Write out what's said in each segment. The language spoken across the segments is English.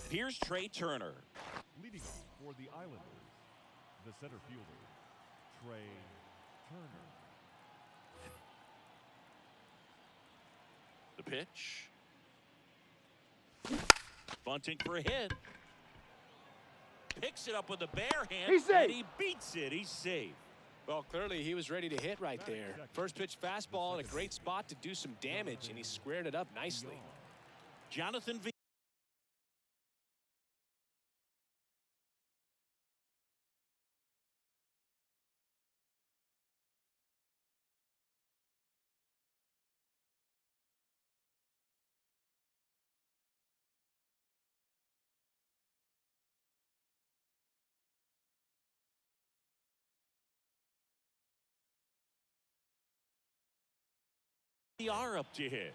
Here's Trey Turner. Leading off for the Islanders, the center fielder, Trey Turner. The pitch. Bunting for a hit. Picks it up with a bare hand, and he beats it. He's safe. Well, clearly he was ready to hit right there. First pitch fastball in a great spot to do some damage, and he squared it up nicely. Jonathan V. They are up to hit.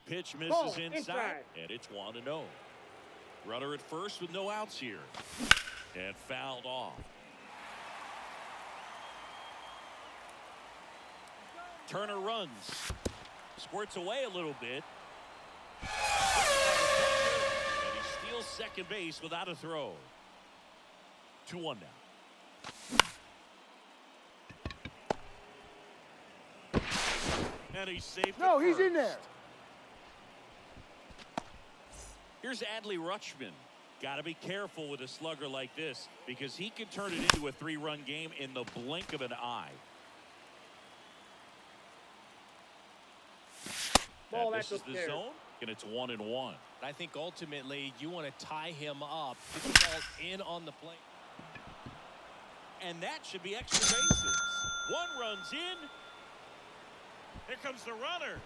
Pitch misses inside, and it's 1-0. Runner at first with no outs here, and fouled off. Turner runs, squirts away a little bit, and he steals second base without a throw. 2-1 now. And he's safe. No, he's in there. Here's Adley Rutschman. Got to be careful with a slugger like this because he can turn it into a 3-run game in the blink of an eye. Ball, this is the zone, and it's 1-1. I think ultimately you want to tie him up, get the ball in on the plate. And that should be extra bases. One runs in. Here comes the runner.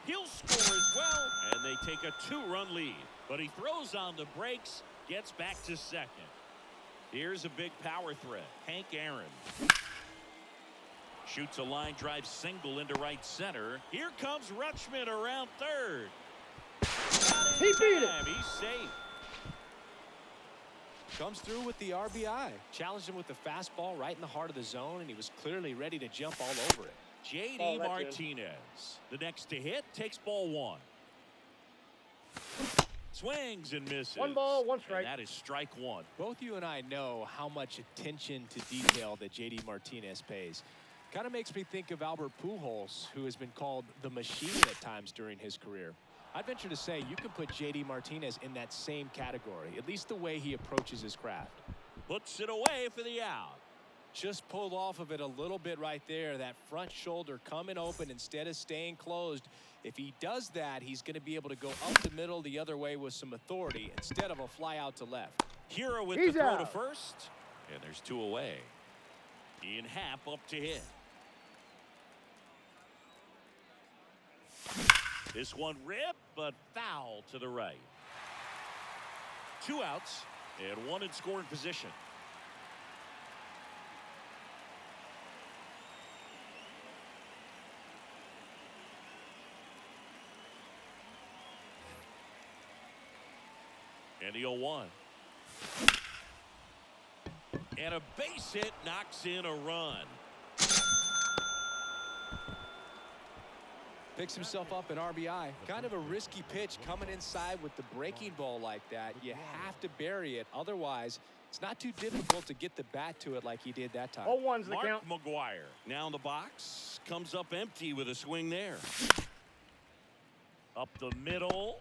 He'll score as well, and they take a 2-run lead. But he throws on the brakes, gets back to second. Here's a big power threat. Hank Aaron shoots a line drive single into right center. Here comes Rutschman around third. He beat it. He's safe. Comes through with the RBI. Challenged him with the fastball right in the heart of the zone, and he was clearly ready to jump all over it. J.D. Martinez, the next to hit, takes ball 1. Swings and misses. 1 ball, 1 strike. And that is strike 1. Both you and I know how much attention to detail that J.D. Martinez pays. Kind of makes me think of Albert Pujols, who has been called the machine at times during his career. I'd venture to say you can put J.D. Martinez in that same category, at least the way he approaches his craft. Puts it away for the out. Just pulled off of it a little bit right there. That front shoulder coming open instead of staying closed. If he does that, he's going to be able to go up the middle the other way with some authority instead of a fly out to left. Hero with the throw to first. And there's 2 away. Ian Happ up to hit. This one ripped, but foul to the right. 2 outs and 1 in scoring position. And the 0-1. And a base hit knocks in a run. Picks himself up an RBI. Kind of a risky pitch coming inside with the breaking ball like that. You have to bury it. Otherwise, it's not too difficult to get the bat to it like he did that time. 0-1's the count. Mark McGuire now in the box. Comes up empty with a swing there. Up the middle.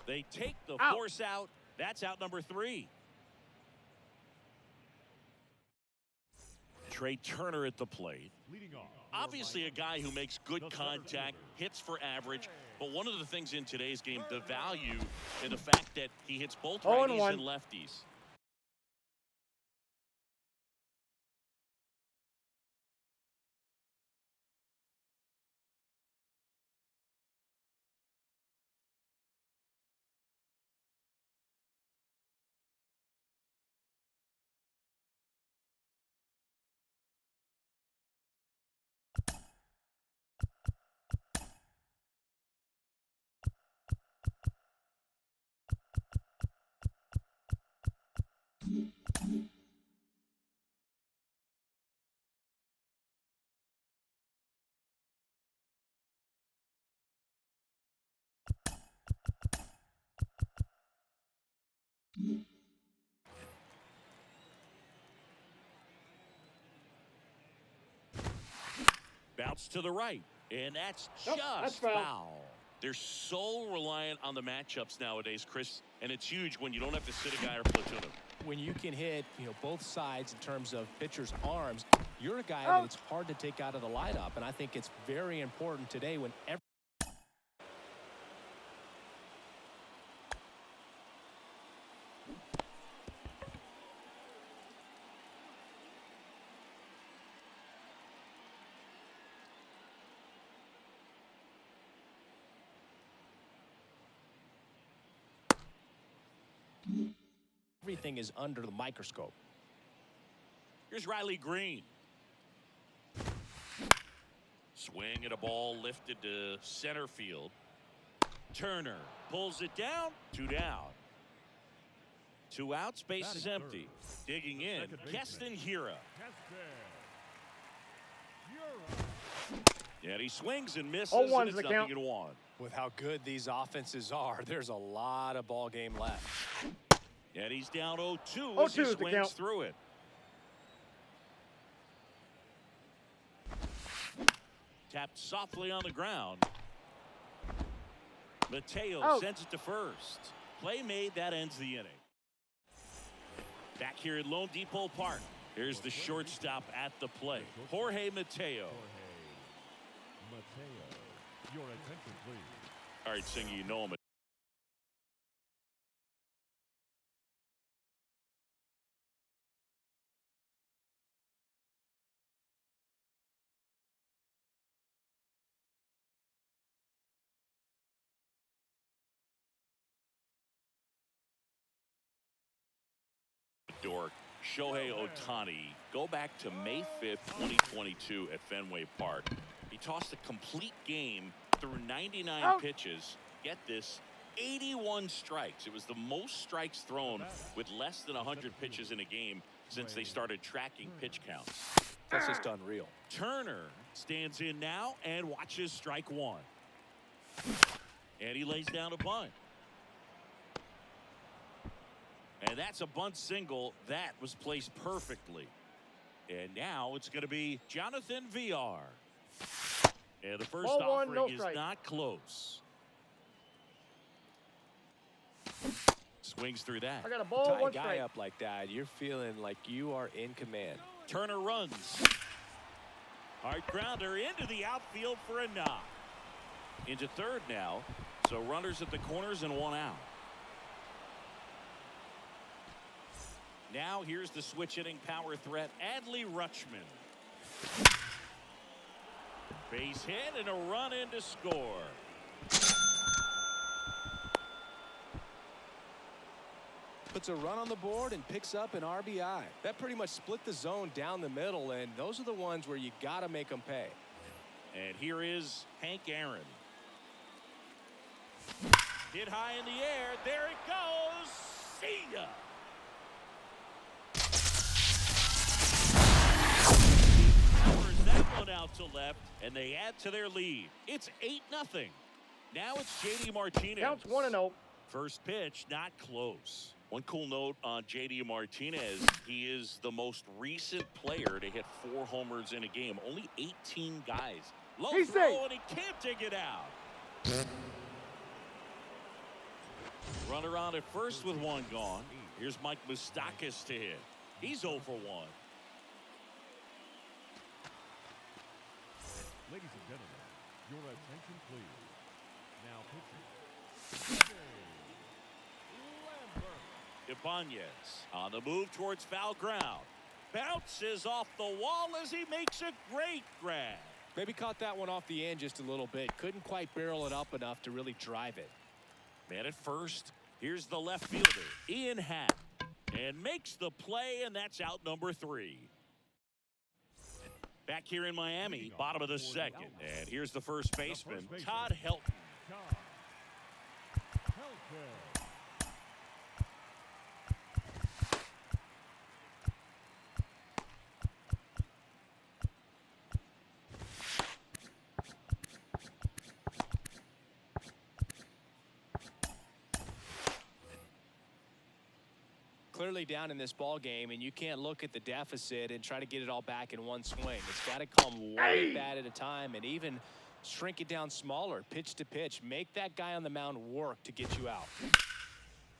They take the force out. That's out number 3. Trey Turner at the plate. Obviously a guy who makes good contact, hits for average, but one of the things in today's game, the value in the fact that he hits both righties and lefties. Bounce to the right. And that's Nope, just that's foul. foul. They're so reliant on the matchups nowadays, Chris, and it's huge when you don't have to sit a guy or platoon him. When you can hit, both sides in terms of pitcher's arms, you're a guy Oh. that it's hard to take out of the lineup, and I think it's very important today when everything is under the microscope. Here's Riley Green. Swing at a ball lifted to center field. Turner pulls it down. 2 down. 2 outs. Base is empty. Digging in. Keston Hira. And he swings and misses. 0-1 And is it's the count. 0-1. With how good these offenses are, there's a lot of ball game left. And he's down 0-2 as 0-2 he is the swings count. through it. Tapped softly on the ground. Mateo Out. sends it to first. Play made, that ends the inning. Back here at Lone Depot Park. Here's the shortstop at the plate, Jorge Mateo. Mateo, your attention, please. All right, Singy, you know him. Dork, Shohei Ohtani. Go back to May 5th, 2022 at Fenway Park. He tossed a complete game through 99 Out. pitches. Get this, 81 strikes. It was the most strikes thrown with less than 100 pitches in a game since they started tracking pitch counts. That's just unreal. Turner stands in now and watches strike 1. And he lays down a bunt. And that's a bunt single that was placed perfectly. And now it's going to be Jonathan VR. And the first Ball one, offering no is strike. not close. Swings through that. I got a ball, Tie a 1 guy strike. up like that, you're feeling like you are in command. Turner runs. Hard grounder into the outfield for a knock. Into third now. So runners at the corners and 1 out. Now here's the switch hitting power threat, Adley Rutschman. Base hit and a run in to score. Puts a run on the board and picks up an RBI. That pretty much split the zone down the middle, and those are the ones where you got to make them pay. And here is Hank Aaron. Hit high in the air. There it goes. See ya. Powers that one out to left, and they add to their lead. It's 8-0. Now it's JD Martinez. Counts 1-0. First pitch, not close. One cool note on JD Martinez, he is the most recent player to hit 4 homers in a game. Only 18 guys. Low He's throw, safe. and he can't dig it out. Runner on at first with 1 gone. Here's Mike Moustakas to hit. He's 0 for 1. Ladies and gentlemen, your attention, please. Now pitching. Ibanez on the move towards foul ground. Bounces off the wall as he makes a great grab. Maybe caught that one off the end just a little bit. Couldn't quite barrel it up enough to really drive it. Man at first. Here's the left fielder, Ian Happ. And makes the play, and that's out number 3. Back here in Miami, bottom of the 2nd. And here's the first baseman, Todd Helton. Clearly early down in this ball game, and you can't look at the deficit and try to get it all back in one swing. It's got to come one bat at a time, and even shrink it down smaller, pitch to pitch. Make that guy on the mound work to get you out.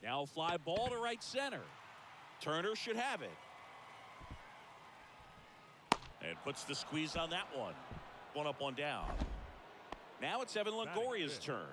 Now fly ball to right center. Turner should have it. And puts the squeeze on that one. One up, one down. Now it's Evan Longoria's turn.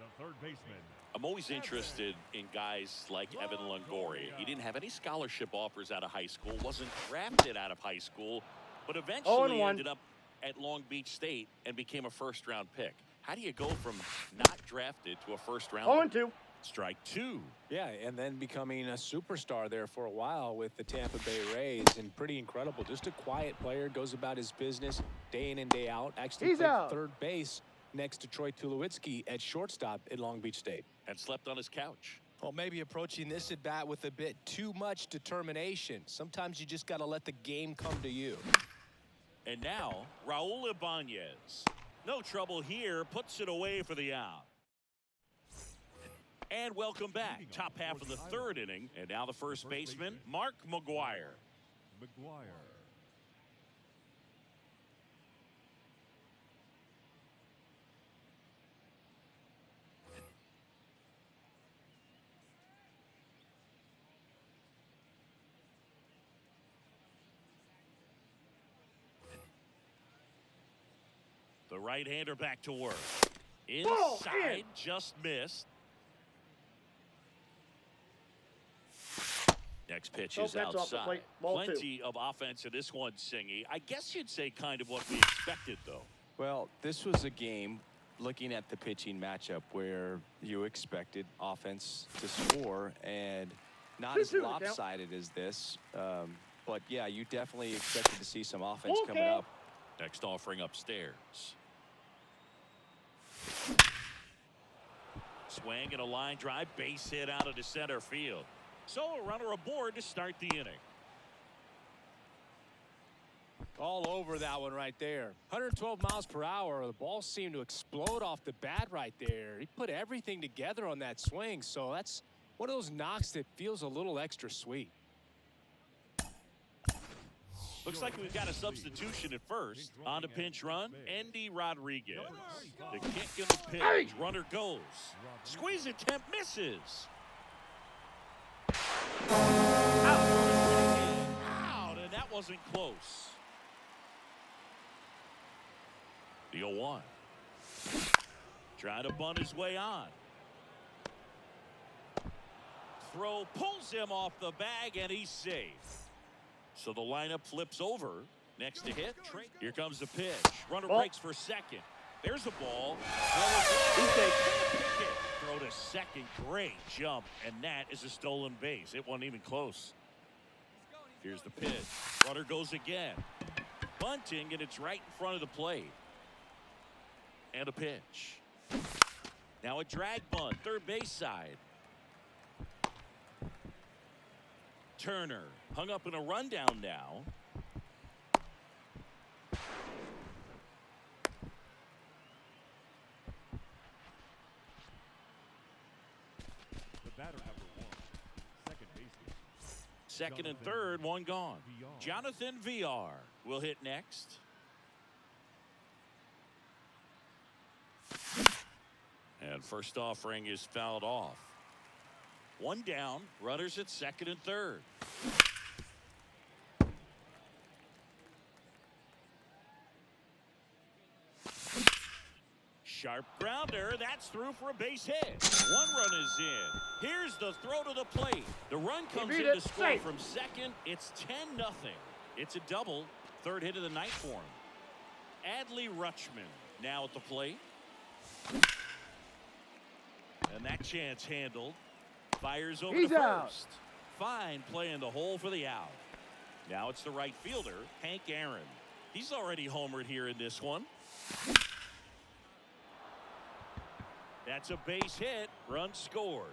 The third baseman. I'm always interested in guys like Evan Longoria. He didn't have any scholarship offers out of high school, wasn't drafted out of high school, but eventually ended up at Long Beach State and became a first-round pick. How do you go from not drafted to a first-round? 0-2. Strike two. Yeah, and then becoming a superstar there for a while with the Tampa Bay Rays, and pretty incredible. Just a quiet player, goes about his business day in and day out. Actually played third base next to Troy Tulowitzki at shortstop at Long Beach State. And slept on his couch. Well, maybe approaching this at bat with a bit too much determination. Sometimes you just got to let the game come to you. And now, Raul Ibanez. No trouble here, puts it away for the out. And welcome back. Top half of the third inning. And now the first baseman, Mark McGwire. The right-hander back to work. Inside, just missed. Next pitch is outside. Plenty of offense in this one, Singy. I guess you'd say kind of what we expected, though. Well, this was a game, looking at the pitching matchup, where you expected offense to score, and not as lopsided as this. But, yeah, you definitely expected to see some offense coming up. Next offering upstairs. Swing and a line drive, base hit out of the center field. So a runner aboard to start the inning. All over that one right there. 112 miles per hour. The ball seemed to explode off the bat right there. He put everything together on that swing. So that's one of those knocks that feels a little extra sweet. Looks like we've got a substitution at first. On the pinch run, Andy Rodriguez. The kick and the pitch. Runner goes. Squeeze attempt misses. Out, and that wasn't close. The 0-1. Trying to bunt his way on. Throw pulls him off the bag, and he's safe. So the lineup flips over. Next to hit. Here comes the pitch. Runner breaks for second. There's a ball. Throw to second. Great jump. And that is a stolen base. It wasn't even close. Here's the pitch. Runner goes again. Bunting, and it's right in front of the plate. And a pitch. Now a drag bunt. Third base side. Turner hung up in a rundown now. The batter number 1, second baseman. Second and third, one gone. Jonathan VR will hit next. And first offering is fouled off. One down, runners at second and third. Sharp grounder, that's through for a base hit. One run is in. Here's the throw to the plate. The run comes in to score from second. It's 10-0. It's a double. Third hit of the night for him. Adley Rutschman now at the plate. And that chance handled. Fires over to first. Fine play in the hole for the out. Now it's the right fielder, Hank Aaron. He's already homered here in this one. That's a base hit. Run scored.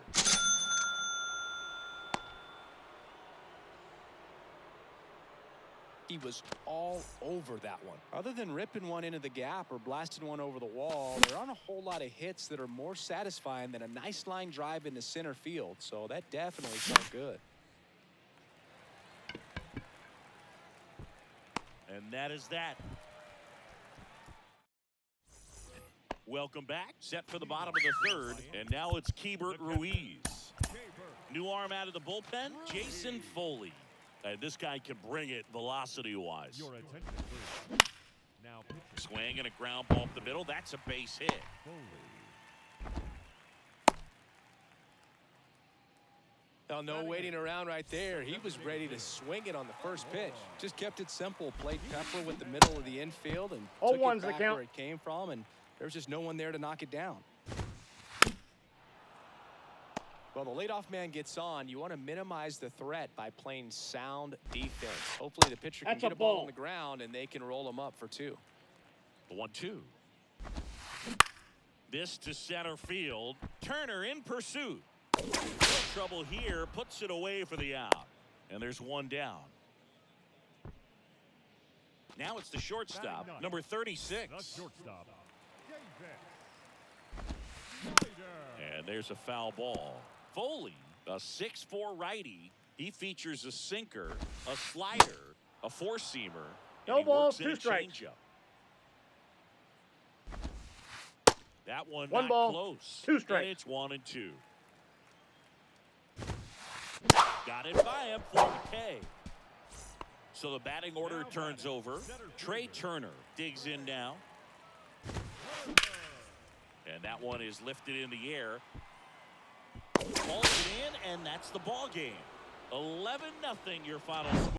He was all over that one. Other than ripping one into the gap or blasting one over the wall, there aren't a whole lot of hits that are more satisfying than a nice line drive into center field. So that definitely felt good. And that is that. Welcome back. Set for the bottom of the third. And now it's Keibert Ruiz. New arm out of the bullpen, Jason Foley. This guy can bring it velocity-wise. Your attention, please. Now pitching. Swing and a ground ball up the middle. That's a base hit. Foley. Well, no waiting around right there. He was ready to swing it on the first pitch. Just kept it simple. Played Pepper with the middle of the infield and took it 0-1's the back count. where it came from, and there was just no one there to knock it down. Well, the leadoff man gets on. You want to minimize the threat by playing sound defense. Hopefully the pitcher can That's get a a ball ball. on the ground and they can roll him up for 2. The 1-2. This to center field. Turner in pursuit. No trouble here. Puts it away for the out. And there's one down. Now it's the shortstop, number 36. The shortstop. And there's a foul ball. Foley, a 6'4" righty. He features a sinker, a slider, a four-seamer. No balls, 2 strikes. That one 1 not ball, close. 2 strikes. And it's 1-2. Got it by him for the K. So the batting order turns over. Trey Turner digs in now. And that one is lifted in the air. Falls it in, and that's the ball game. 11-0 your final score.